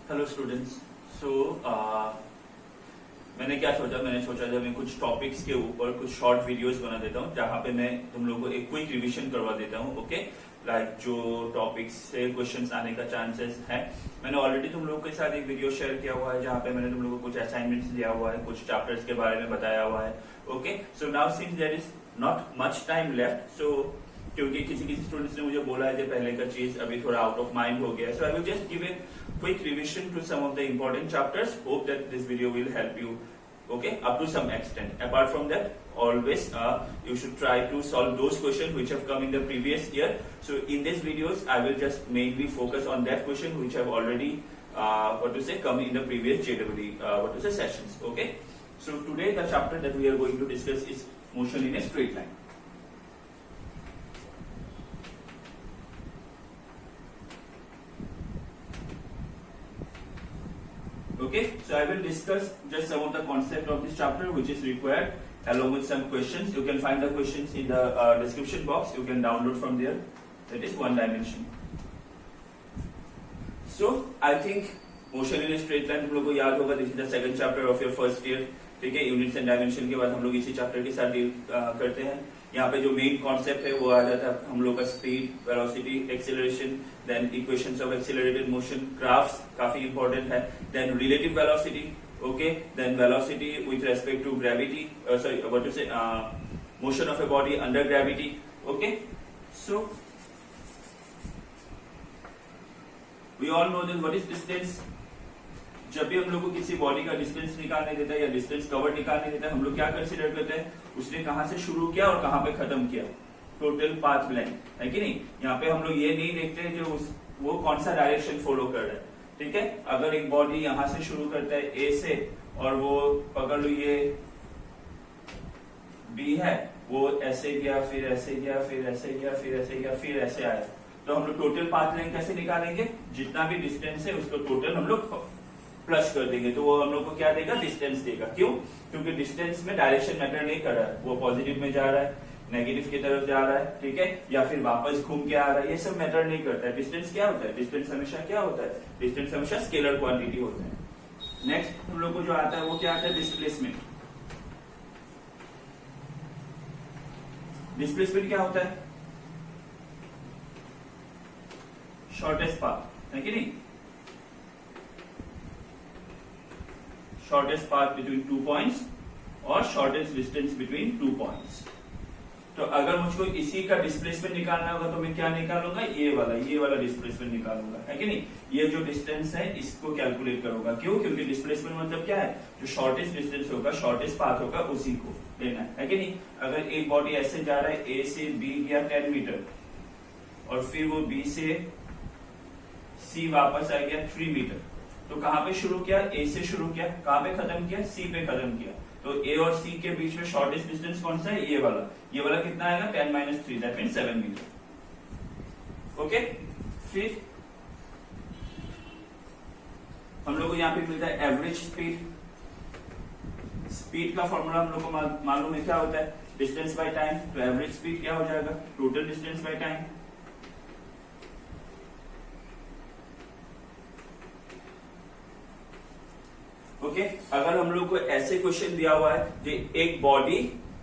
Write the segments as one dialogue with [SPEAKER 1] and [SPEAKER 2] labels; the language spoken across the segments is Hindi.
[SPEAKER 1] Hello students. सो मैंने सोचा जब मैं कुछ टॉपिक्स के ऊपर कुछ शॉर्ट वीडियोस बना देता हूँ जहाँ पे मैं तुम लोगों को एक क्विक रिवीजन करवा देता हूँ। ओके, लाइक जो टॉपिक्स से क्वेश्चंस आने का चांसेस है। मैंने ऑलरेडी तुम लोगों के साथ एक वीडियो शेयर किया हुआ है जहाँ पे मैंने तुम लोगों को कुछ असाइनमेंट्स दिया हुआ है, कुछ चैप्टर्स के बारे में बताया हुआ है। Okay, so now since there is not much time left, so क्योंकि किसी स्टूडेंट्स ने मुझे बोला है कि पहले का चीज अभी थोड़ा आउट ऑफ माइंड हो गया है, so I will just give a quick revision to some of the important chapters. Hope that this video will help you, okay, up to some extent. Apart from that, always you should try to solve those questions which have come in the previous year. So in these videos I will just mainly focus on that question which have already come in the previous JEE sessions. Okay, so today the chapter that we are going to discuss is motion in a straight line. Okay, so I will discuss just some of the concept of this chapter which is required along with some questions. You can find the questions in the description box. You can download from there. That is one dimension. So I think motion in a straight line तुम लोगों को याद होगा, this is the second chapter of your first year. ठीक है, यूनिट्स एंड डायमेंशन के बाद हम लोग इसी चैप्टर के साथ डील करते हैं। यहाँ पे जो मेन कॉन्सेप्ट है वो आ जाता है हम लोग का speed, velocity, acceleration, then equations of accelerated motion, graphs काफी इंपॉर्टेंट है, then relative velocity, okay, then velocity with respect to gravity, motion of a body under gravity. Okay, so we all know that what is distance. जब भी हम लोग को किसी बॉडी का डिस्टेंस निकालने देता है या डिस्टेंस कवर निकालने देता है, हम लोग क्या कंसीडर करते हैं, उसने कहां से शुरू किया और कहां पे खत्म किया, टोटल पाथ लेंथ, है कि नहीं। यहाँ पे हम लोग ये नहीं देखते जो वो कौन सा डायरेक्शन फॉलो कर रहा है। ठीक है, अगर एक बॉडी यहां से शुरू करता है ए से और वो पकड़ लो ये बी है, वो ऐसे गया, फिर ऐसे गया, फिर ऐसे गया, फिर ऐसे गया, फिर ऐसे आया, तो हम लोग टोटल पाथ लेंथ कैसे निकालेंगे, जितना भी डिस्टेंस है उसको टोटल हम लोग प्लस कर देंगे, तो वो हम लोग को क्या देगा, डिस्टेंस देगा। क्यों? क्योंकि डिस्टेंस में डायरेक्शन मैटर नहीं कर रहा है, वो पॉजिटिव में जा रहा है, नेगेटिव की तरफ जा रहा है, ठीक है, या फिर वापस घूम के आ रहा है, ये सब मैटर नहीं करता है। डिस्टेंस क्या होता है, डिस्टेंस हमेशा क्या होता है, डिस्टेंस हमेशा स्केलर क्वांटिटी होता है। नेक्स्ट हम लोग को जो आता है वो क्या आता है, डिस्प्लेसमेंट। डिस्प्लेसमेंट क्या होता है, शॉर्टेस्ट पाथ, है कि नहीं, शॉर्टेस्ट पाथ बिटवीन 2 पॉइंट्स और शॉर्टेस्ट डिस्टेंस बिटवीन 2 पॉइंट्स। तो अगर मुझको इसी का डिस्प्लेसमेंट निकालना होगा तो मैं क्या निकालूंगा, ये वाला डिस्प्लेसमेंट निकालूंगा, है कि नहीं। ये जो डिस्टेंस है इसको कैलकुलेट करूंगा। क्यों? क्योंकि डिस्प्लेसमेंट मतलब क्या है, जो शॉर्टेस्ट डिस्टेंस होगा, शॉर्टेस्ट पाथ होगा, उसी को लेना है कि नहीं। अगर एक बॉडी ऐसे जा रहा है, ए से बी गया 10 मीटर और फिर वो बी से सी वापस आ गया 3 मीटर, तो कहां पे शुरू किया, ए से शुरू किया, कहां पे खत्म किया, सी पे खत्म किया। तो ए और सी के बीच में शॉर्टेस्ट डिस्टेंस कौन सा है, ये वाला कितना आएगा, 10 - 3, दैट मींस 7 मीटर। ओके, फिर हम लोग को यहाँ पे मिलता है एवरेज स्पीड। स्पीड का फॉर्मूला हम लोग को मालूम है क्या होता है, डिस्टेंस बाय टाइम। तो एवरेज स्पीड क्या हो जाएगा, total distance by time. Okay, अगर हम लोग को ऐसे क्वेश्चन दिया हुआ है कि एक बॉडी,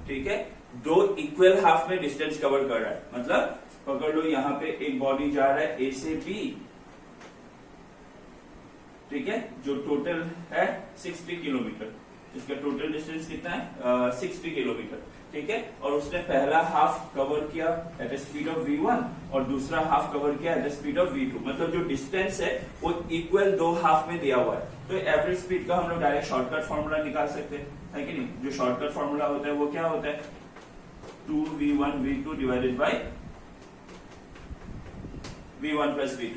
[SPEAKER 1] ठीक है, 2 इक्वल हाफ में डिस्टेंस कवर कर रहा है, मतलब पकड़ लो यहाँ पे एक बॉडी जा रहा है ए से बी, ठीक है, जो टोटल है 60 किलोमीटर, इसका टोटल डिस्टेंस कितना है 60 किलोमीटर, ठीक है, और उसने पहला हाफ कवर किया एट स्पीड ऑफ v1 और दूसरा हाफ कवर किया एट स्पीड ऑफ v2, मतलब जो डिस्टेंस है वो इक्वल 2 हाफ में दिया हुआ है। तो एवरेज स्पीड का हम लोग डायरेक्ट शॉर्टकट फॉर्मूला निकाल सकते हैं, है कि नहीं। जो शॉर्टकट फॉर्मूला होता है वो क्या होता है, 2v1 v2 divided by v1 plus v2।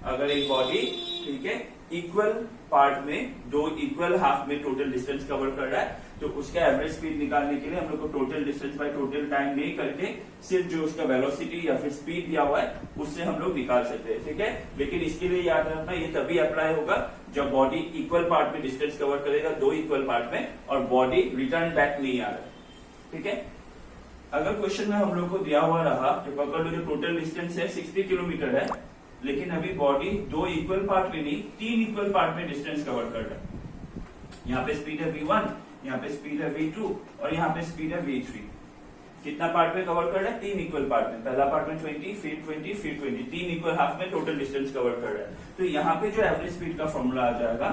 [SPEAKER 1] अगर एक बॉडी, ठीक है, इक्वल पार्ट में 2 इक्वल हाफ में टोटल डिस्टेंस कवर कर रहा है, तो उसका एवरेज स्पीड निकालने के लिए हम लोग को total distance by total time नहीं करके सिर्फ जो उसका वेलोसिटी या फिर स्पीड दिया हुआ है उससे हम लोग निकाल सकते हैं, ठीक है। लेकिन इसके लिए याद रखना, ये तभी अप्लाई होगा जब बॉडी इक्वल पार्ट में डिस्टेंस कवर करेगा, 2 इक्वल पार्ट में, और बॉडी रिटर्न बैक नहीं आ रहा है, ठीक है। अगर क्वेश्चन में हम लोग को दिया हुआ रहा, जो पकड़ लो जो टोटल डिस्टेंस है 60 किलोमीटर है, लेकिन अभी बॉडी दो इक्वल पार्ट में नहीं, तीन इक्वल पार्ट में डिस्टेंस कवर कर रहा है। यहाँ पे स्पीड है v1, यहाँ पे स्पीड है v2 और यहाँ पे स्पीड है v3। कितना पार्ट में कवर कर रहा है? तीन इक्वल पार्ट में। पहला पार्ट में 20, फिर 20, फिर 20, तीन इक्वल हाफ में टोटल डिस्टेंस कवर कर रहा है। तो यहाँ पे जो एवरेज स्पीड का फॉर्मूला आ जाएगा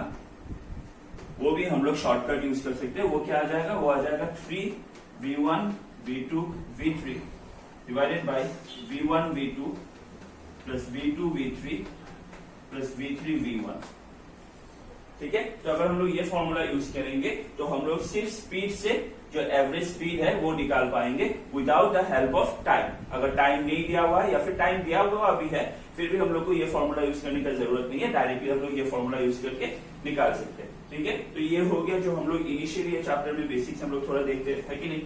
[SPEAKER 1] वो भी हम लोग शॉर्टकट यूज कर सकते हैं। वो क्या आ जाएगा? वो आ जाएगा 3v1 v2 v3 divided by v1 v2 plus v2 v3 plus v3 v1। ठीक है, तो अगर हम लोग ये फॉर्मूला यूज करेंगे तो हम लोग सिर्फ स्पीड से जो एवरेज स्पीड है वो निकाल पाएंगे without the help of time. अगर टाइम नहीं दिया हुआ है या फिर टाइम दिया हुआ भी है फिर भी हम लोग को ये फॉर्मूला यूज करने की जरूरत नहीं है, डायरेक्टली हम लोग ये फॉर्मूला यूज करके निकाल सकते हैं। ठीक है, तो ये हो गया जो हम लोग इनिशियली चैप्टर में बेसिक्स हम लोग थोड़ा देखते हैं कि नहीं।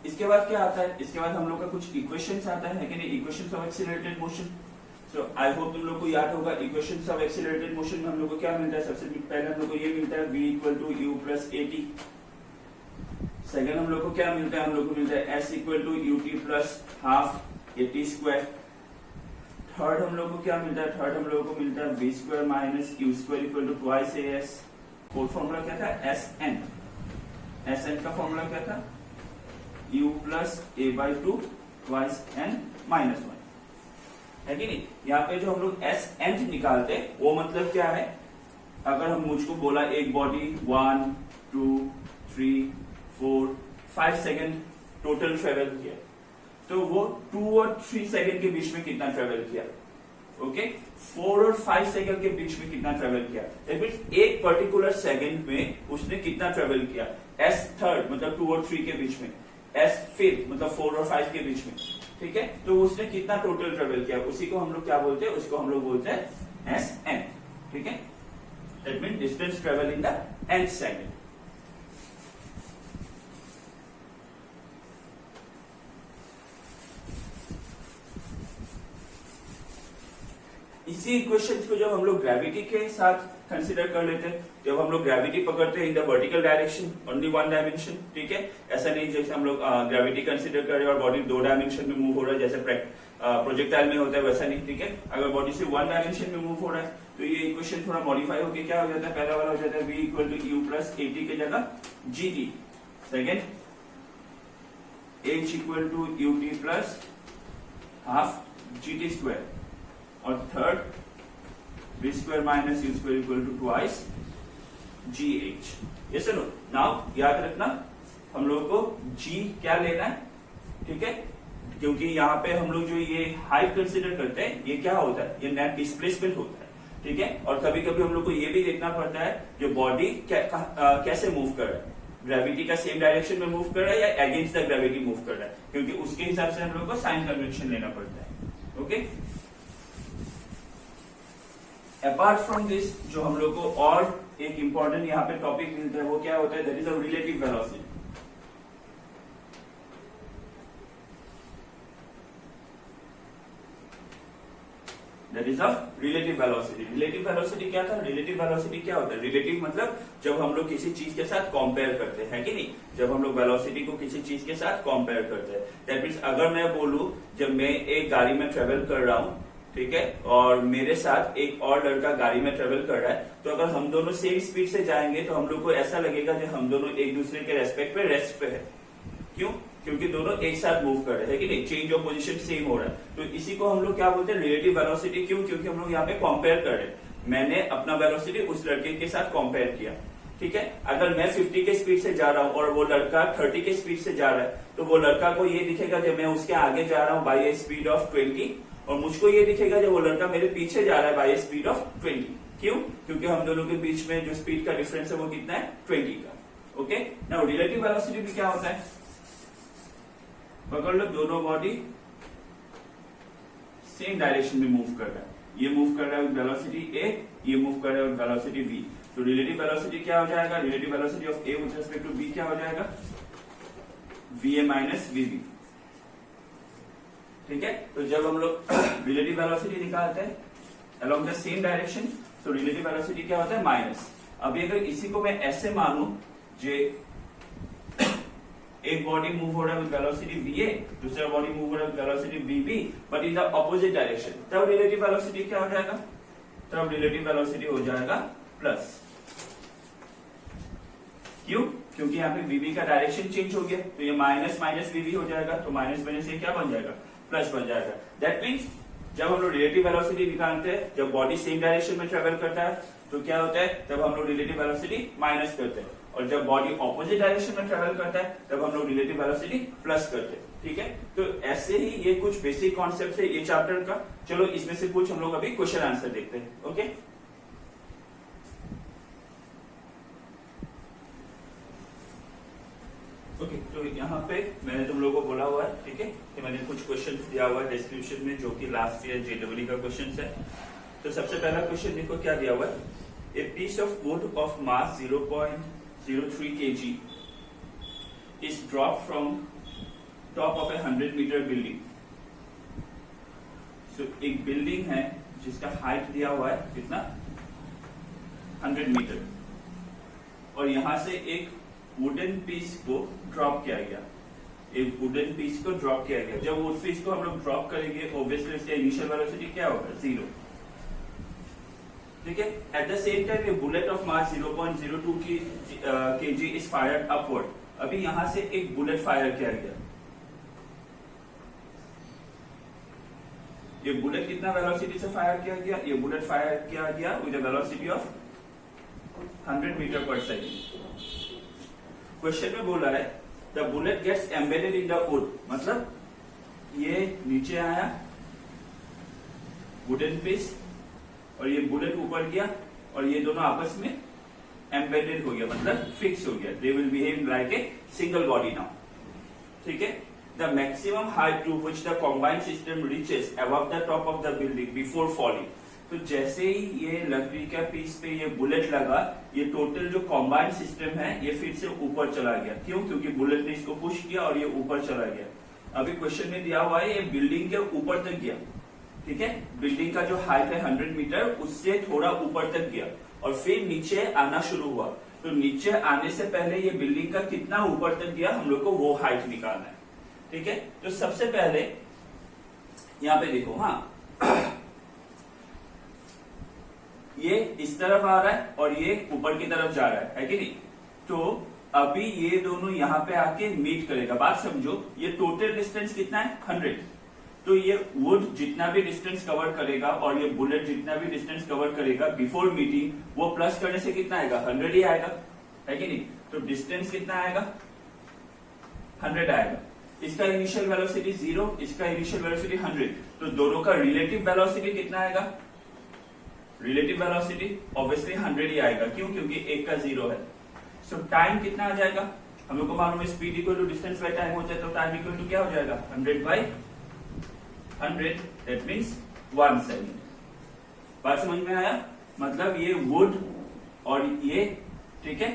[SPEAKER 1] इसके बाद क्या आता है? इसके बाद हम लोग का कुछ इक्वेशंस आता है कि नहीं, equations of accelerated motion. So I hope तुम लोग को याद होगा इक्वेशंस ऑफ एक्सीलरेटेड मोशन में हम लोग को क्या मिलता है? सबसे पहले हम लोग को ये मिलता है v equal to u plus a t. Second हम लोग को क्या मिलता है? हम लोग को मिलता है s equal to u t plus half a t square. Third हम लोग को क्या मिलता है? थर्ड हम लोग को मिलता है v square minus u square equal to twice a s. Fourth formula क्या था? S n. एस एन का फॉर्मूला क्या था? u plus a by two twice n minus one, है कि नहीं। यहाँ पे जो हम लोग एस एन निकालते हैं वो मतलब क्या है? अगर हम मुझको बोला एक बॉडी 1 2 3 4 5 सेकेंड टोटल ट्रेवल किया, तो वो 2 और 3 सेकेंड के बीच में कितना ट्रेवल किया? ओके, 4 और 5 सेकेंड के बीच में कितना ट्रेवल किया? दैट मींस एक पर्टिकुलर सेकेंड में उसने कितना ट्रेवल किया? एस थर्ड मतलब 2 और 3 के बीच में, एस फिफ्थ मतलब 4 और 5 के बीच में। ठीक है, तो उसने कितना टोटल ट्रेवल किया उसी को हम लोग क्या बोलते हैं? उसको हम लोग बोलते हैं एस एन। ठीक है, that mean distance travel in the nth second. इसी इक्वेशंस को जब हम लोग ग्रेविटी के साथ कंसीडर कर लेते हैं, जब हम लोग ग्रेविटी पकड़ते हैं in the vertical direction only one dimension. ठीक है, ऐसा नहीं जैसे हम लोग ग्रेविटी कंसीडर कर रहे हैं और बॉडी दो डायमेंशन में मूव हो रहा है जैसे प्रोजेक्टाइल में होता है, वैसा नहीं। ठीक है, अगर बॉडी से वन डायमेंशन में मूव हो रहा है तो ये इक्वेशन थोड़ा मॉडिफाई होकर क्या हो जाता है? पहला वाला हो जाता है v equal to u plus a t की जगह g t. Second h equal to u t plus half g t square. और third v square minus u square equal to twice g h. ये सुनो, नाउ याद रखना हम लोग को g क्या लेना है। ठीक है, क्योंकि यहाँ पे हम लोग जो ये हाइट कंसीडर करते हैं ये क्या होता है? ये नेट डिस्प्लेसमेंट होता है। ठीक है, और कभी कभी हम लोग को ये भी देखना पड़ता है जो बॉडी कैसे मूव कर रहा है, ग्रेविटी का सेम डायरेक्शन में मूव कर रहा है या अगेंस्ट द ग्रेविटी मूव कर रहा है, क्योंकि उसके हिसाब से हम लोग को साइन कन्वेंशन लेना पड़ता है। ओके, अपार्ट फ्रॉम दिस जो हम लोग को और एक इंपॉर्टेंट यहाँ पे टॉपिक मिलता है वो क्या होता है? That is a relative velocity. That is of relative velocity. Relative velocity क्या था? रिलेटिव वेलोसिटी क्या होता है? रिलेटिव मतलब जब हम लोग किसी चीज के साथ कंपेयर करते हैं कि नहीं, जब हम लोग वेलोसिटी को किसी चीज के साथ कंपेयर करते हैं। दैट मीन्स अगर मैं बोलूं जब मैं एक गाड़ी में ट्रेवल कर रहा हूं, ठीक है, और मेरे साथ एक और लड़का गाड़ी में ट्रेवल कर रहा है, तो अगर हम दोनों सेम स्पीड से जाएंगे तो हम लोग को ऐसा लगेगा कि हम दोनों एक दूसरे के रेस्पेक्ट पे रेस्ट पे है। क्यों? क्योंकि दोनों एक साथ मूव कर रहे हैं कि नहीं, चेंज ऑफ पोजीशन सेम हो रहा है। तो इसी को हम लोग क्या बोलते हैं? Relative velocity. क्यों? क्योंकि हम लोग यहाँ पे कंपेयर कर रहे हैं। मैंने अपना वेलोसिटी उस लड़के के साथ कंपेयर किया। ठीक है, अगर मैं 50 के स्पीड से जा रहा हूँ और वो लड़का 30 के स्पीड से जा रहा है, तो वो लड़का को ये दिखेगा जब मैं उसके आगे जा रहा हूँ बाई ए स्पीड ऑफ 20, और मुझको ये दिखेगा जब वो लड़का मेरे पीछे जा रहा है बाई ए स्पीड ऑफ 20। क्यों? क्योंकि हम दोनों के बीच में जो स्पीड का डिफरेंस है वो कितना है? 20 का। ओके, नाउ रिलेटिव वेलोसिटी भी क्या होता है? पकड़ लो, दोनों बॉडी सेम डायरेक्शन में मूव कर रहा है। ये मूव कर रहा है विद वेलोसिटी a, ये मूव कर रहा है विद वेलोसिटी v। तो रिलेटिव वेलोसिटी क्या हो जाएगा? Relative velocity of a with respect to v क्या हो जाएगा? va minus vb। ठीक है, तो जब हम लोग रिलेटिव वेलोसिटी निकालते हैं अलोंग द सेम डायरेक्शन, तो रिलेटिव वेलोसिटी क्या होता है? माइनस। अभी अगर इसी को मैं ऐसे मानूं, जे एक बॉडी मूव हो रहा है विद वेलोसिटी va, दूसरा बॉडी मूव हो रहा है with velocity vb, but in the opposite direction, तब रिलेटिव वेलोसिटी क्या हो जाएगा? तब रिलेटिव वेलोसिटी हो जाएगा प्लस। क्यों? क्योंकि यहाँ पे vb का डायरेक्शन चेंज हो गया, तो ये माइनस माइनस vb हो जाएगा, तो माइनस माइनस ये क्या बन जाएगा? प्लस बन जाएगा। दैट मीन्स जब हम लोग रिलेटिव वेलोसिटी निकालते हैं, जब बॉडी सेम डायरेक्शन में ट्रेवल करता है तो क्या होता है? तब हम लोग रिलेटिव वेलोसिटी माइनस करते हैं, और जब बॉडी ऑपोजिट डायरेक्शन में ट्रेवल करता है तब हम लोग रिलेटिव वेलोसिटी प्लस करते हैं। ठीक है, तो ऐसे ही ये कुछ बेसिक कॉन्सेप्ट है ये चैप्टर का। चलो इसमें से कुछ हम लोग अभी क्वेश्चन आंसर देखते हैं। ओके, ओके, तो यहाँ पे मैंने तुम लोगों को बोला हुआ है, ठीक है, कि मैंने कुछ क्वेश्चन दिया हुआ है डिस्क्रिप्शन में, जो कि लास्ट ईयर जेडब्ल्यू का क्वेश्चन है। तो सबसे पहला क्वेश्चन देखो क्या दिया हुआ है। A piece of wood of mass 0.03 kg is dropped from top of a 100-meter building. So एक बिल्डिंग है जिसका हाइट दिया हुआ है कितना? 100 मीटर, और यहां से एक वुडन पीस को ड्रॉप किया गया। एक वुडन पीस को ड्रॉप किया गया। जब वुड पीस को हम लोग ड्रॉप करेंगे, ऑब्वियसली इसका इनिशियल वेलोसिटी क्या होगा? 0। ठीक है, एट द सेम टाइम ये bullet of mass 0.02 kg is fired upward. अभी यहां से एक बुलेट फायर किया गया। ये बुलेट कितना वेलोसिटी से फायर किया गया? ये बुलेट फायर किया गया with a velocity of 100 metre per second. Question में बोला है the bullet gets embedded in the wood, मतलब ये नीचे आया वुडन पीस, और ये बुलेट ऊपर गया, और ये दोनों आपस में एम्बेडेड हो गया, मतलब फिक्स हो गया। They will behave like a single body now. ठीक है, the maximum height to which the combined system reaches above the top of the building before falling. तो जैसे ही ये लकड़ी का पीस पे ये बुलेट लगा, ये टोटल जो कंबाइंड सिस्टम है ये फिर से ऊपर चला गया। क्यों? क्योंकि बुलेट ने इसको पुश किया और ये ऊपर चला गया। अभी क्वेश्चन में दिया हुआ है ये बिल्डिंग के ऊपर तक गया। ठीक है, बिल्डिंग का जो हाइट है 100 मीटर, उससे थोड़ा ऊपर तक गया और फिर नीचे आना शुरू हुआ। तो नीचे आने से पहले ये बिल्डिंग का कितना ऊपर तक गया, हम लोग को वो हाइट निकालना है। ठीक है, तो सबसे पहले यहां पे देखो, हाँ ये इस तरफ आ रहा है और ये ऊपर की तरफ जा रहा है कि नहीं? तो अभी ये दोनों यहां पे आके मीट करेगा। बात समझो, ये टोटल डिस्टेंस कितना है? 100। तो ये वुड जितना भी डिस्टेंस कवर करेगा और ये बुलेट जितना भी डिस्टेंस कवर करेगा बिफोर मीटिंग, वो प्लस करने से कितना आएगा? 100 ही आएगा, है कि नहीं? तो डिस्टेंस कितना आएगा? 100 आएगा। इसका इनिशियल वेलोसिटी 0, इसका इनिशियल वेलोसिटी 100, तो दोनों का रिलेटिव वेलोसिटी कितना आएगा? रिलेटिव वेलोसिटी ऑब्वियसली 100 ही आएगा। क्यों? क्योंकि एक का 0 है। सो टाइम कितना आ जाएगा? हम लोग को मालूम है speed equal to distance by time होता है, तो टाइम इक्वल टू क्या हो जाएगा? 100 by 100, दैट मीन्स 1 सेकेंड। बात समझ में आया? मतलब ये वुड और ये, ठीक है,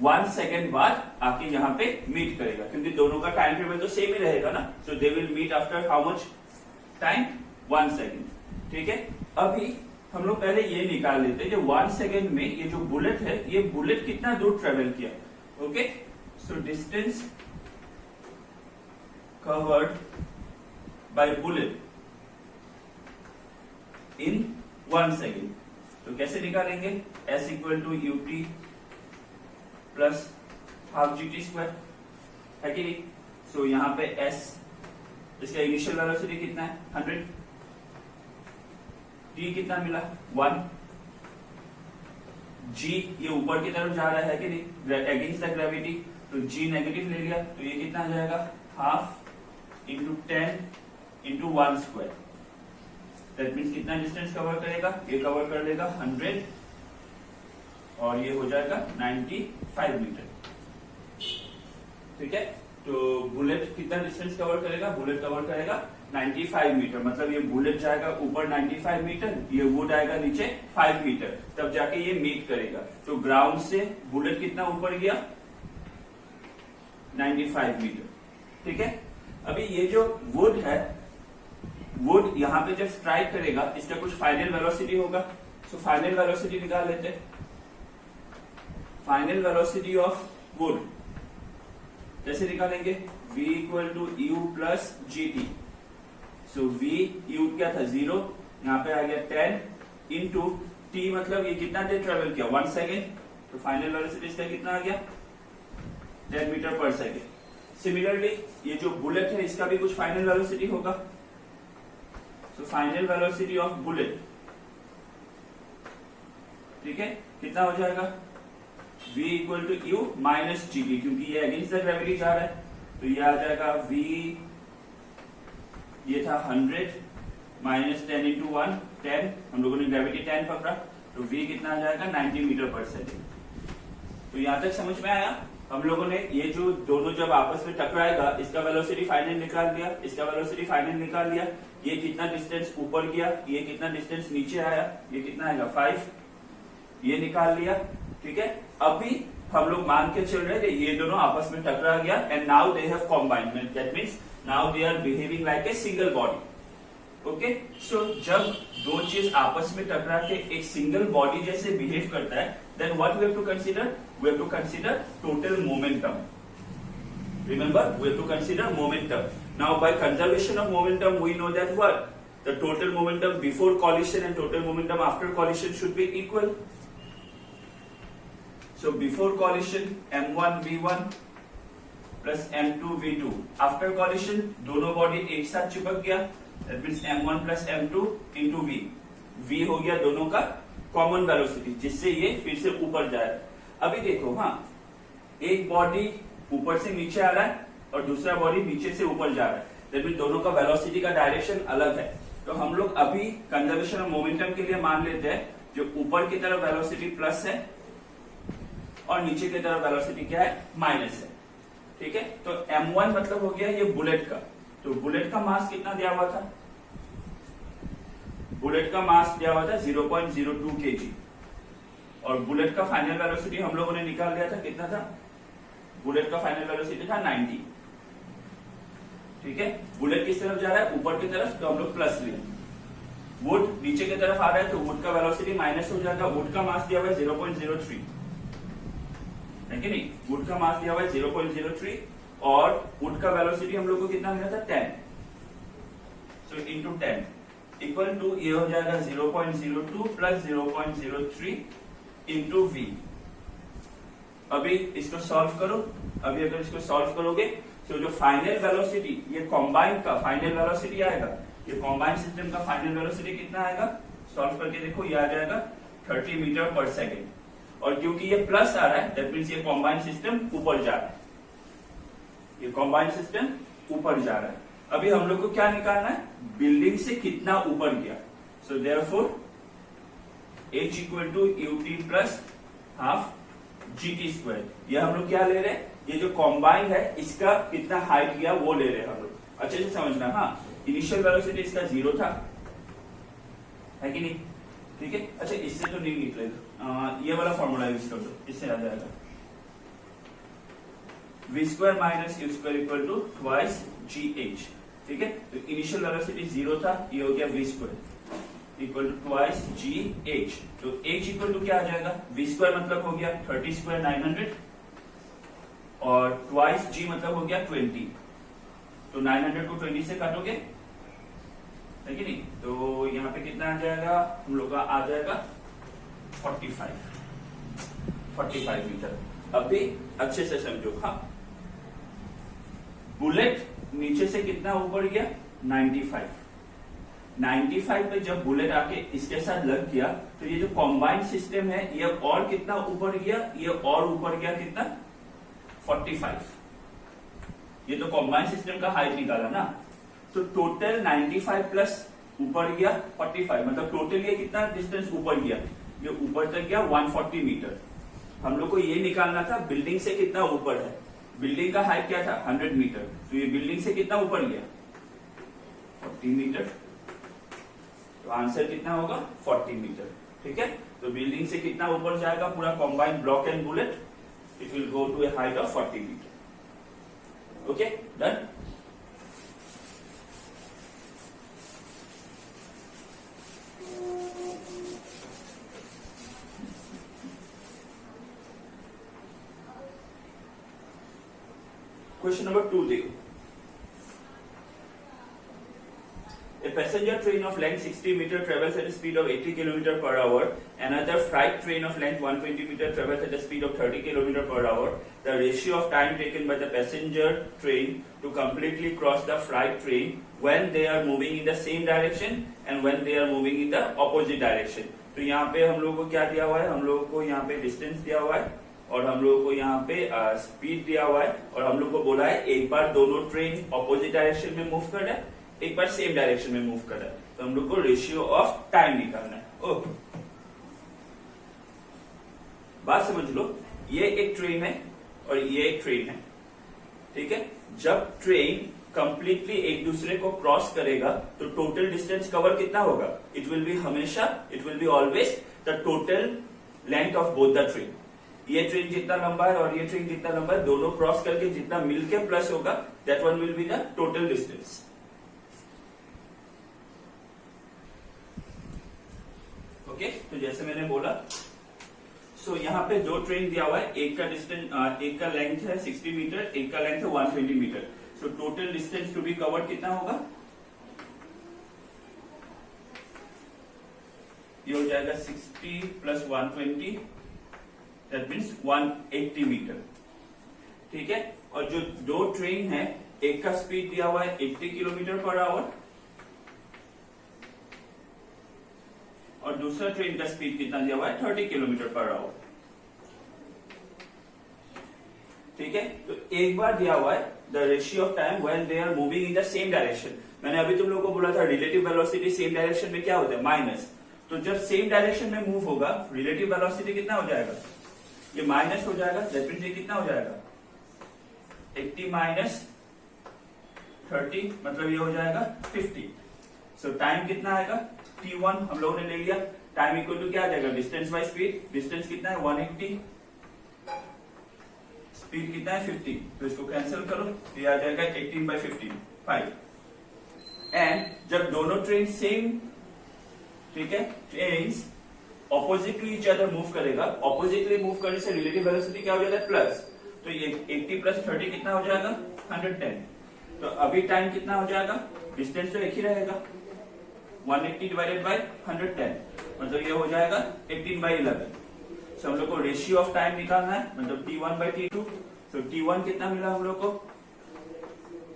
[SPEAKER 1] 1 सेकेंड बाद आके यहाँ पे मीट करेगा, क्योंकि दोनों का टाइम टेबल तो सेम ही रहेगा ना। So they will meet after how much time? 1 second. ठीक है, अभी हम लोग पहले ये निकाल लेते हैं कि 1 सेकेंड में ये जो बुलेट है, ये बुलेट कितना दूर ट्रेवल किया। Okay, so distance covered by bullet in 1 second. तो कैसे निकालेंगे? S equal to ut plus half gt square, है कि नहीं? सो यहां पे S, इसका इनिशियल वेलोसिटी कितना है? 100। t कितना मिला? 1। g ये ऊपर की तरफ जा रहा है कि नहीं, अगेंस्ट द ग्रेविटी, तो g नेगेटिव ले लिया, तो ये कितना आ जाएगा? Half into 10 into 1 square. That means कितना डिस्टेंस कवर करेगा? ये कवर कर लेगा 100 और ये हो जाएगा 95 मीटर। ठीक है, तो बुलेट कितना डिस्टेंस कवर करेगा? बुलेट कवर करेगा 95 मीटर, मतलब ये बुलेट जाएगा ऊपर 95 मीटर, ये वुड आएगा नीचे 5 मीटर, तब जाके ये मीट करेगा। तो ग्राउंड से बुलेट कितना ऊपर गया? 95 मीटर। ठीक है, अभी ये जो वुड है, वुड यहां पे जब स्ट्राइक करेगा, इसका कुछ फाइनल वेलोसिटी होगा। सो फाइनल वेलोसिटी निकाल लेते हैं। फाइनल वेलोसिटी ऑफ वुड कैसे निकालेंगे? v equal to u plus g t. So v u क्या था 0, यहाँ पे आ गया 10 इंटू टी, मतलब ये कितना देर ट्रेवल किया 1 सेकेंड, तो फाइनल वेलोसिटी इसका कितना आ गया 10 मीटर पर सेकेंड। सिमिलरली ये जो बुलेट है इसका भी कुछ फाइनल वेलोसिटी होगा। So final velocity of bullet, ठीक है, कितना हो जाएगा v equal to u minus g t, क्योंकि ये अगेंस्ट द ग्रेविटी जा रहा है, तो ये आ जाएगा v, ये था 100 माइनस 10 इंटू 1 10, हम लोगों ने ग्रेविटी 10 पकड़ा, तो v कितना आ जाएगा 90 मीटर पर सेकेंड। तो यहां तक समझ में आया? हम लोगों ने ये जो दोनों जब आपस में टकराएगा इसका वेलोसिटी फाइनल निकाल दिया, इसका वेलोसिटी फाइनल निकाल दिया, ये कितना डिस्टेंस ऊपर गया, ये कितना डिस्टेंस नीचे आया, ये कितना आएगा 5, ये निकाल लिया, ठीक है। अभी हम लोग मान के चल रहे थे ये दोनों आपस में टकरा गया and now they have combined, that means now they are behaving like a single body. Okay, so जब दो चीज आपस में टकरा के एक सिंगल बॉडी जैसे बिहेव करता है, then what we have to consider? We have to consider total momentum. Remember, we have to consider momentum. Now by conservation of momentum we know that what the total momentum before collision and total momentum after collision should be equal. So before collision m1 v1 plus m2 v2, after collision दोनों बॉडी एक साथ चिपक गया, that means m1 plus m2 into v, v हो गया दोनों का कॉमन वेलोसिटी, जिससे ये फिर से ऊपर जा रहा है। अभी देखो, हाँ, एक बॉडी ऊपर से नीचे आ रहा है और दूसरा बॉडी नीचे से ऊपर जा रहा है, that means दोनों का वेलोसिटी का डायरेक्शन अलग है। तो हम लोग अभी कंजर्वेशन ऑफ मोमेंटम के लिए मान लेते हैं जो ऊपर की तरफ वेलोसिटी प्लस है और नीचे की तरफ वेलोसिटी क्या है माइनस है, ठीक है। तो m1 मतलब हो गया ये बुलेट का, तो बुलेट का मास कितना दिया हुआ था? बुलेट का मास दिया हुआ था 0.02 kg और बुलेट का फाइनल वेलोसिटी हम लोगों ने निकाल लिया था, कितना था? बुलेट का फाइनल वेलोसिटी था 90, ठीक है। बुलेट किस तरफ जा रहा है? ऊपर की तरफ, तो हम लोग प्लस लिया। वुड नीचे की तरफ आ रहा है तो वुड का वेलोसिटी माइनस हो जाएगा। वुड का मास दिया हुआ है 0.03, है कि नहीं? वुड का मास दिया हुआ है 0.03 और वुड का वेलोसिटी हम लोग को कितना मिला था 10, सो इंटू 10 इक्वल टू ये हो जाएगा 0.02 प्लस 0.03 इंटू v। अभी इसको सॉल्व करो, अभी अगर इसको सॉल्व करोगे तो जो फाइनल वेलोसिटी ये कॉम्बाइंड का फाइनल वेलोसिटी आएगा, ये कॉम्बाइंड सिस्टम का फाइनल वेलोसिटी कितना आएगा? सॉल्व करके देखो, ये आ जाएगा 30 मीटर पर सेकेंड, और क्योंकि ये प्लस आ रहा है दैट मीन्स ये कॉम्बाइंड सिस्टम ऊपर जा रहा है, ये कॉम्बाइंड सिस्टम ऊपर जा रहा है। अभी हम लोग को क्या निकालना है? बिल्डिंग से कितना ऊपर गया। So therefore h equal to ut plus half gt square. ये हम लोग क्या ले रहे हैं? ये जो कॉम्बाइंड है इसका कितना हाइट गया वो ले रहे हैं हम लोग। अच्छे से समझना, हाँ, इनिशियल वेलोसिटी इसका 0 था, है कि नहीं? ठीक है। अच्छा, इससे तो नहीं निकलेगा, ये वाला फॉर्मूला यूज कर दो, इससे आ जाएगा v square minus u square equal to twice gh, ठीक है। तो इनिशियल वेलोसिटी 0 था, ये हो गया v square equal to twice gh। तो h इक्वल टू क्या आ जाएगा? v स्क्वायर मतलब हो गया 30 स्क्वायर 900 और ट्वाइस g मतलब हो गया 20, तो 900 को 20 से काटोगे, है कि नहीं? तो यहाँ पे कितना आ जाएगा हम लोग का? आ जाएगा 45 मीटर। अभी अच्छे से समझो, हाँ, बुलेट नीचे से कितना ऊपर गया? 95 पे जब बुलेट आके इसके साथ लग गया तो ये जो कॉम्बाइंड सिस्टम है ये और कितना ऊपर गया? ये और ऊपर गया कितना? 45। ये तो कॉम्बाइंड सिस्टम का हाइट निकाला ना, तो टोटल 95 प्लस ऊपर गया 45, मतलब टोटल ये कितना डिस्टेंस ऊपर गया? ये ऊपर तक गया 140 मीटर। हम लोग को ये निकालना था बिल्डिंग से कितना ऊपर है। बिल्डिंग का हाइट क्या था? 100 मीटर, तो ये बिल्डिंग से कितना ऊपर गया? 40 मीटर। तो आंसर कितना होगा? 40 मीटर, ठीक है। तो बिल्डिंग से कितना ऊपर जाएगा पूरा combined block and bullet? It will go to a height of 40 meter. Okay, done. Question number 2 देखो. A passenger train of length 60 meter travels at a speed of 80 km per hour. Another freight train of length 120 meter travels at a speed of 30 km per hour. The ratio of time taken by the passenger train to completely cross the freight train when they are moving in the same direction and when they are moving in the opposite direction. तो यहाँ पे हम लोगों को क्या दिया हुआ है, हम लोगों को यहाँ पे डिस्टेंस दिया हुआ है और हम लोगों को यहाँ पे स्पीड दिया हुआ है और हम लोग को बोला है एक बार दोनों ट्रेन ऑपोजिट डायरेक्शन में मूव कर रहा है, एक बार सेम डायरेक्शन में मूव कर रहा है. तो हम लोग को रेशियो ऑफ टाइम निकालना है. ओके, बात समझ लो. ये एक ट्रेन है और ये एक ट्रेन है. ठीक है, जब ट्रेन कंप्लीटली एक दूसरे को क्रॉस करेगा तो टोटल डिस्टेंस कवर कितना होगा? इट विल बी हमेशा, it will be always the total length of both the train. ये ट्रेन जितना लंबा है और ये ट्रेन जितना लंबा है, दोनों क्रॉस करके जितना मिलके प्लस होगा, that one will be the total distance. Okay, तो जैसे मैंने बोला, सो यहाँ पे दो ट्रेन दिया हुआ है, एक का डिस्टेंस, एक का लेंथ है 60 मीटर, एक का लेंथ है 120 metre. So total distance to be covered कितना होगा? ये हो जाएगा 60 प्लस 120, दैट मीन्स 180 मीटर. ठीक है, और जो दो ट्रेन है, एक का स्पीड दिया हुआ है 80 किलोमीटर पर आवर और दूसरा ट्रेन का स्पीड कितना दिया हुआ है? 30 किलोमीटर पर आवर. ठीक है, तो एक बार दिया हुआ है the ratio of time when they are moving in the same direction. मैंने अभी तुम लोगों को बोला था रिलेटिव वेलोसिटी सेम डायरेक्शन में क्या होता है? माइनस. तो जब सेम डायरेक्शन में मूव होगा, रिलेटिव वेलोसिटी कितना हो जाएगा? ये माइनस हो जाएगा. दैट मीन्स ये कितना हो जाएगा? 80 माइनस 30 मतलब ये हो जाएगा 50. सो टाइम कितना आएगा? T1 हम लोगों ने ले लिया. टाइम इक्वल टू क्या आ जाएगा? Distance by speed. डिस्टेंस कितना है? 180. स्पीड कितना है? 50. तो इसको कैंसिल करो, ये आ जाएगा 18 बाय 15, 5. एंड जब दोनों ट्रेन सेम, ठीक है, trains oppositely each other move करेगा, ऑपोजिटली मूव करने से रिलेटिव वेलोसिटी क्या हो जाता है? प्लस. तो ये 80 प्लस 30 कितना हो जाएगा? 110. तो अभी टाइम कितना हो जाएगा? डिस्टेंस तो एक ही रहेगा, 180 डिवाइडेड बाय 110, मतलब ये हो जाएगा 18 बाई 11. सो हम लोग को रेशियो ऑफ टाइम निकालना है, मतलब T1 बाई T2. तो T1 कितना मिला हम लोग को?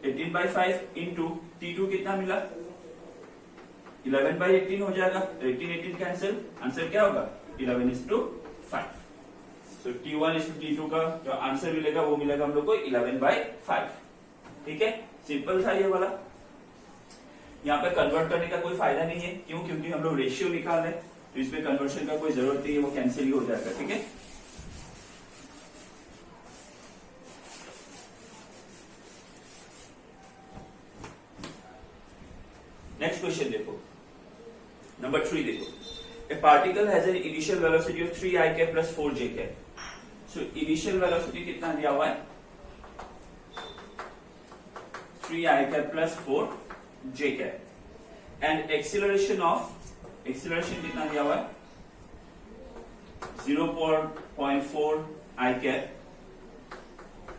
[SPEAKER 1] 18 बाई 5 इंटू T2 कितना मिला? 11 बाई 18 हो जाएगा. तो 18 कैंसिल, आंसर क्या होगा? 11:5. सो T1:T2 का जो आंसर मिलेगा वो मिलेगा हम लोग को 11/5. ठीक है, सिंपल था ये वाला. यहाँ पे कन्वर्ट करने का कोई फायदा नहीं है. क्यों? क्योंकि हम लोग रेशियो निकाल रहे हैं, तो इसमें कन्वर्शन का कोई जरूरत नहीं है, वो कैंसिल ही हो जाएगा. ठीक है, नेक्स्ट क्वेश्चन देखो, नंबर 3 देखो. ए particle has an initial velocity of 3 i cap plus 4 j cap. So initial velocity कितना दिया हुआ है? 3 i cap plus 4 j cap. And acceleration कितना दिया हुआ है? 0.4 i cap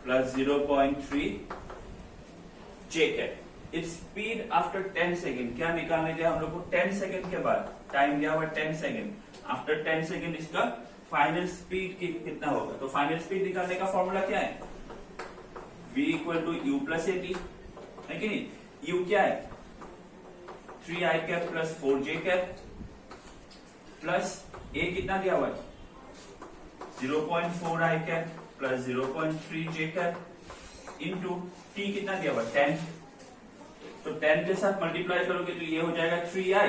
[SPEAKER 1] plus 0.3 j cap. Its speed after 10 second. क्या निकालने दिया हम लोग को? 10 सेकेंड के बाद. टाइम दिया हुआ 10 सेकेंड. आफ्टर 10 सेकेंड इसका फाइनल स्पीड कितना होगा? तो फाइनल स्पीड निकालने का फॉर्मूला क्या है? v equal to u plus at, है कि नहीं? u क्या है? 3 i cap plus 4 j cap plus a कितना दिया हुआ है? 0.4 i cap plus 0.3 j cap into t कितना दिया हुआ है? 10. तो 10 के साथ मल्टीप्लाई करोगे तो ये हो जाएगा 3i,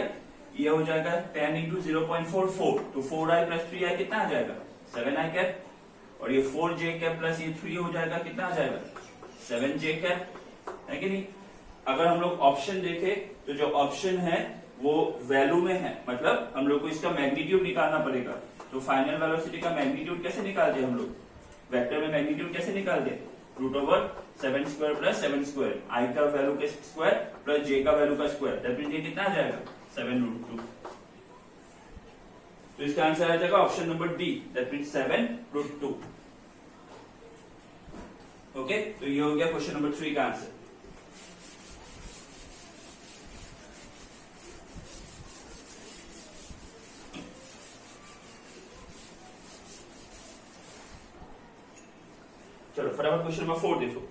[SPEAKER 1] ये हो जाएगा 10 इंटू 0.4 4. तो 4i प्लस 3i कितना आ जाएगा? 7i cap. और ये 4j cap प्लस ये 3 हो जाएगा, कितना आ जाएगा? 7j cap, है कि नहीं? अगर हम लोग ऑप्शन देखें तो जो ऑप्शन है वो वैल्यू में है, मतलब हम लोग को इसका मैग्नीट्यूड निकालना पड़ेगा. तो फाइनल वेलोसिटी का मैग्नीट्यूड कैसे निकालते हैं हम लोग? वेक्टर में मैग्नीट्यूड कैसे निकालते हैं? √7 स्क्वायर प्लस 7 स्क्वायर, i का वैल्यू का स्क्वायर प्लस j का वैल्यू का स्क्वायर. दैट मींस ये कितना आ जाएगा? 7√2. तो इसका आंसर आ जाएगा option number D, that means 7√2. Okay, तो ये हो गया क्वेश्चन नंबर 3 का आंसर। चलो फटाफट क्वेश्चन नंबर 4 देखो।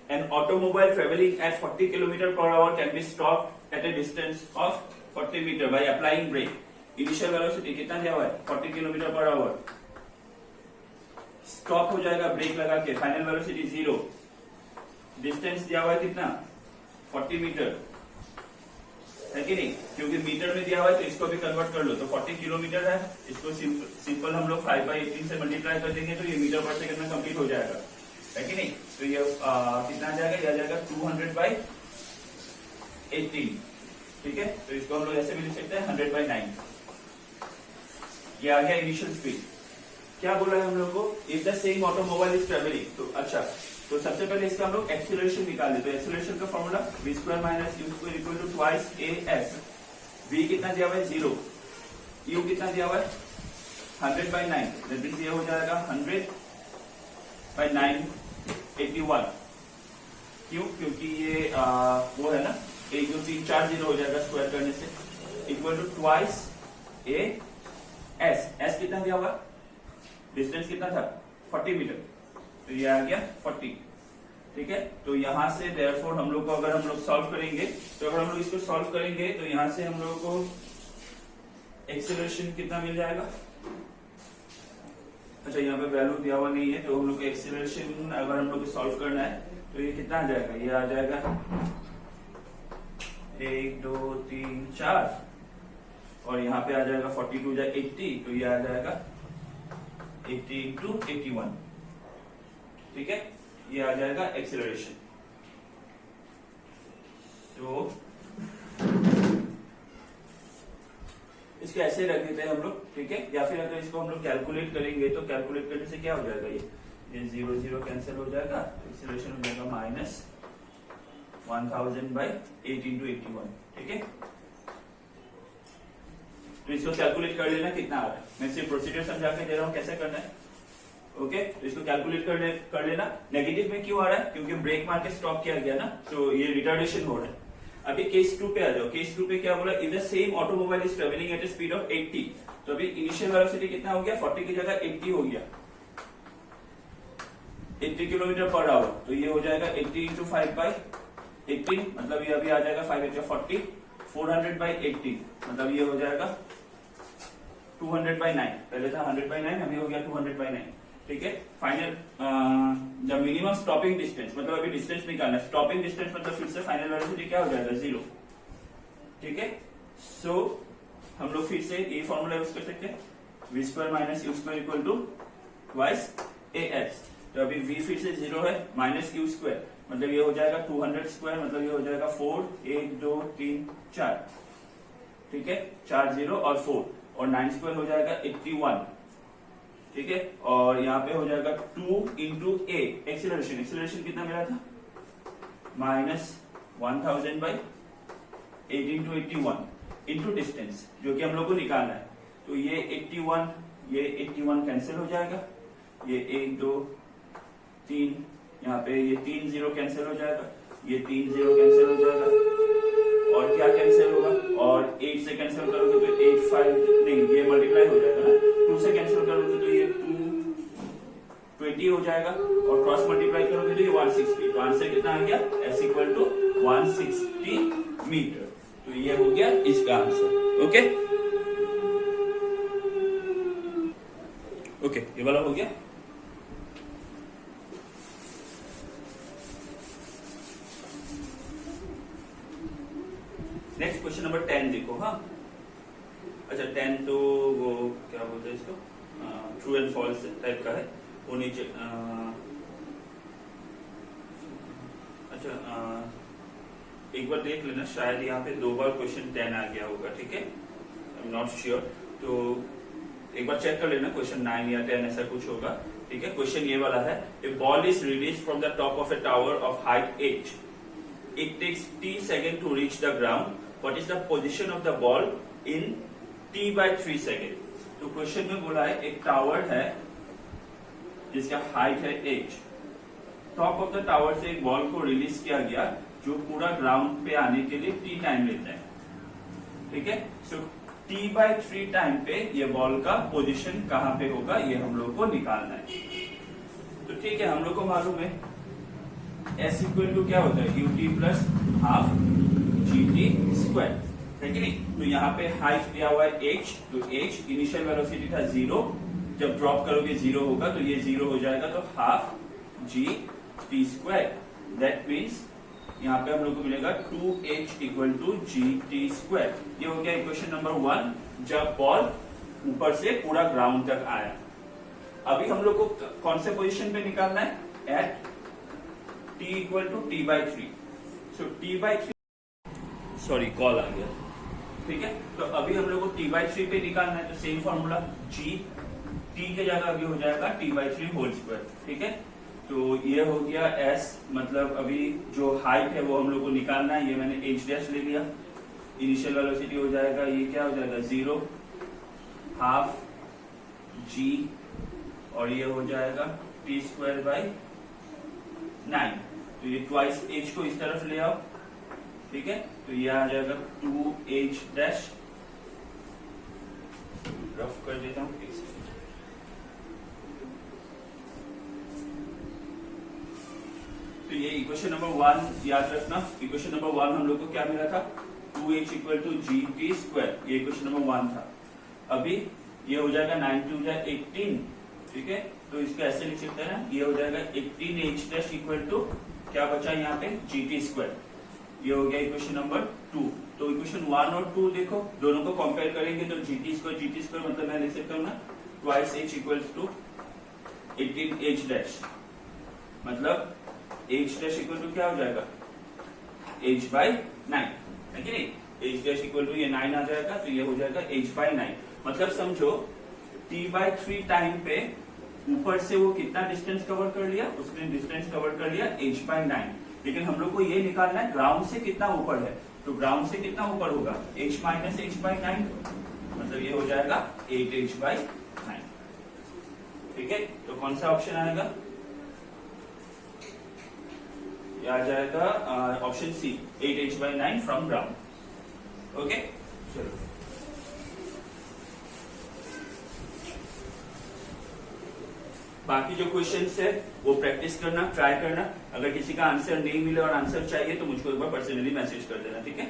[SPEAKER 1] An automobile travelling at 40 kilometre per hour can be stop at a distance of 40 metre by applying brake. Initial velocity कितना दिया हुआ है? 40 किलोमीटर पर आवर। स्टॉप हो जाएगा ब्रेक लगा के, फाइनल वेलोसिटी 0। डिस्टेंस दिया हुआ है कितना? 40 मीटर, है कि नहीं? क्योंकि मीटर में दिया हुआ है तो इसको भी कन्वर्ट कर लो, तो 40 किलोमीटर है, इसको सिंपल हम लोग 5/18 से मल्टीप्लाई कर देंगे तो ये मीटर पर सेकंड में कंप्लीट हो जाएगा, है कि नहीं? तो ये कितना आ जाएगा? ये आ जाएगा 200/18, ठीक है? तो इसको हम लोग ऐसे भी लिख सकते हैं 100/9। ये आ गया इनिशियल स्पीड। क्या बोला है हम लोग को? If the same automobile is travelling, तो अच्छा, तो सबसे पहले इसका हम लोग एक्सीलरेशन निकाले। तो एक्सीलरेशन का formula v² - u² equal to twice as। v कितना दिया हुआ है? 0। u कितना दिया हुआ है? 100/9। दैट मींस ये हो जाएगा 100/9 81। क्यों? क्योंकि ये वो है ना, 1 2 3 4 0 हो जाएगा स्क्वायर करने से, इक्वल टू ट्वाइस s कितना दिया हुआ? डिस्टेंस कितना था? 40 मीटर, तो ये आ गया 40, ठीक है? तो यहां से देयरफॉर हम लोग को अगर हम लोग सॉल्व करेंगे, तो अगर हम लोग इसको सॉल्व करेंगे तो यहां से हम लोगों को एक्सीलरेशन कितना मिल जाएगा? अच्छा, यहाँ पे वैल्यू दिया हुआ नहीं है, तो हम लोग को एक्सीलरेशन अगर हम लोग को सॉल्व करना है तो ये कितना आ जाएगा? ये आ जाएगा 1 2 3 4, और यहाँ पे आ जाएगा 42 जाए 80, तो ये आ जाएगा 80 × 81, ठीक है? ये आ जाएगा एक्सीलरेशन। तो इसको ऐसे रख देते हैं हम लोग, ठीक है? या फिर अगर इसको हम लोग कैलकुलेट करेंगे तो कैलकुलेट करने से क्या हो जाएगा? ये 0 0 कैंसिल हो जाएगा, एक्सीलरेशन हो जाएगा -1000/8 × 81, ठीक है? तो इसको कैलकुलेट कर लेना कितना आ रहा है। मैं सिर्फ प्रोसीजर समझा के दे रहा हूं कैसे करना है, ओके? तो इसको कैलकुलेट कर लेना। नेगेटिव में क्यों आ रहा है? क्योंकि ब्रेक मार के स्टॉप किया गया ना, तो ये रिटार्डेशन हो रहा है। अभी केस 2 पे आ जाओ। केस 2 पे क्या बोला? If the same automobile is travelling at A speed of 80, तो अभी इनिशियल वेलोसिटी कितना हो गया? 40 की जगह 80 हो गया, 80 किलोमीटर पर आवर। तो ये हो जाएगा 80 × 5/18, मतलब ये अभी आ जाएगा 5 × 40, 400/80, मतलब ये हो जाएगा 200/9। पहले था 100/9, अभी हो गया 200/9, ठीक है? फाइनल जब मिनिमम स्टॉपिंग डिस्टेंस, मतलब अभी डिस्टेंस निकालना है, स्टॉपिंग डिस्टेंस मतलब फिर से फाइनल वेलोसिटी क्या हो जाएगा? 0, ठीक है? सो हम लोग फिर से ये फॉर्मूला यूज कर सकते हैं, v² - u² equal to twice as। तो अभी v फिर से 0 है, -u², मतलब ये हो जाएगा 200², मतलब ये हो जाएगा 4 1 2 3 4, ठीक है? 4 0 और 4, और 9² हो जाएगा 81, ठीक है? और यहाँ पे हो जाएगा 2 × a एक्सीलरेशन। एक्सीलरेशन कितना मिला था? -1000/8 × 81 इंटू डिस्टेंस, जो कि हम लोग को निकालना है। तो ये 81 कैंसिल हो जाएगा, ये 1 2 3, यहाँ पे ये 3 0 कैंसिल हो जाएगा, ये 3 0 कैंसिल हो जाएगा, और क्या कैंसिल होगा? और 8 से कैंसिल करोगे तो 8 5 नहीं, ये मल्टीप्लाई हो जाएगा ना, 2 से कैंसिल करोगे तो ये 220 हो जाएगा, और क्रॉस मल्टीप्लाई करोगे तो ये 160। तो आंसर कितना आ गया? s = 160 metre. तो ये हो गया इसका आंसर, ओके? ओके, ये वाला हो गया। नेक्स्ट क्वेश्चन नंबर 10 देखो। हाँ, अच्छा 10 तो वो क्या बोलते हैं इसको, ट्रू एंड फॉल्स टाइप का है, वो नीचे अच्छा एक बार देख लेना, शायद यहाँ पे 2 बार क्वेश्चन 10 आ गया होगा, ठीक है? आई एम नॉट श्योर, तो एक बार चेक कर लेना, क्वेश्चन 9 या 10 ऐसा कुछ होगा, ठीक है? क्वेश्चन ये वाला है, a ball is release from the top of a tower of height 8, it takes t second to reach the ground, what is the position of the ball in t/3 second? तो क्वेश्चन में बोला है एक टावर है जिसका हाइट है 8, टॉप ऑफ द टावर से एक बॉल को रिलीज किया गया जो पूरा ग्राउंड पे आने के लिए टी टाइम लेता है, ठीक है। सो t/3 टाइम पे ये बॉल का पोजीशन कहां पे होगा ये हम लोग को निकालना है। तो ठीक है, हम लोग को मालूम है s इक्वल टू क्या होता है ut plus half gt square, है कि नहीं। तो यहाँ पे हाइट दिया हुआ है h, तो h इनिशियल वेलोसिटी था 0, जब ड्रॉप करोगे 0 होगा तो ये 0 हो जाएगा, तो half g t square. That means यहाँ पे हम लोग को मिलेगा 2h equal to gt square. ये हो गया इक्वेशन नंबर 1, जब बॉल ऊपर से पूरा ग्राउंड तक आया। अभी हम लोग को कौन से पोजीशन पे निकालना है, at t equal to t/3। So t/3, sorry call आ गया, ठीक है। तो अभी हम लोग को t/3 पे निकालना है, तो सेम फॉर्मूला g t के जगह अभी हो जाएगा t/3 होल स्क्वायर, ठीक है। तो ये हो गया s, मतलब अभी जो हाइट है वो हम लोग को निकालना है, ये मैंने h डैश ले लिया। इनिशियल वेलोसिटी हो जाएगा, ये क्या हो जाएगा 0, हाफ g, और ये हो जाएगा t स्क्वायर बाई 9। तो ये ट्वाइस h को इस तरफ ले आओ, ठीक है। तो ये आ जाएगा 2h डैश, रफ कर देता हूं, तो ये इक्वेशन नंबर 1 याद रखना। इक्वेशन नंबर 1 हम लोग को क्या मिला था, 2h equal to gt square, ये इक्वेशन नंबर 1 था। अभी ये हो जाएगा 9 2 18, ठीक है। तो इसको ऐसे लिख सकते हैं ना, ये हो जाएगा 18h डैश इक्वल टू क्या बचा यहाँ पे gt स्क्वायर। ये हो गया इक्वेशन नंबर 2। तो इक्वेशन 1 और 2 देखो, दोनों को कंपेयर करेंगे तो gt स्क्वायर मतलब मैं लिख सकता हूँ ना twice h equals to 18h dash, मतलब h डैश इक्वल टू क्या हो जाएगा h/9, है कि नहीं। h डैश इक्वल टू ये 9 आ जाएगा, तो ये हो जाएगा h/9। मतलब समझो t/3 टाइम पे ऊपर से वो कितना डिस्टेंस कवर कर लिया, उसने डिस्टेंस कवर कर लिया h/9। लेकिन हम लोग को ये निकालना है ग्राउंड से कितना ऊपर है, तो ग्राउंड से कितना ऊपर होगा h माइनस h/9, मतलब ये हो जाएगा 8h/9, ठीक है। तो कौन सा ऑप्शन आएगा, ये आ जाएगा option C, 8h/9 from ground. Okay, चलो बाकी जो क्वेश्चंस है वो प्रैक्टिस करना, ट्राई करना। अगर किसी का आंसर नहीं मिले और आंसर चाहिए तो मुझको एक बार पर्सनली मैसेज कर देना, ठीक है।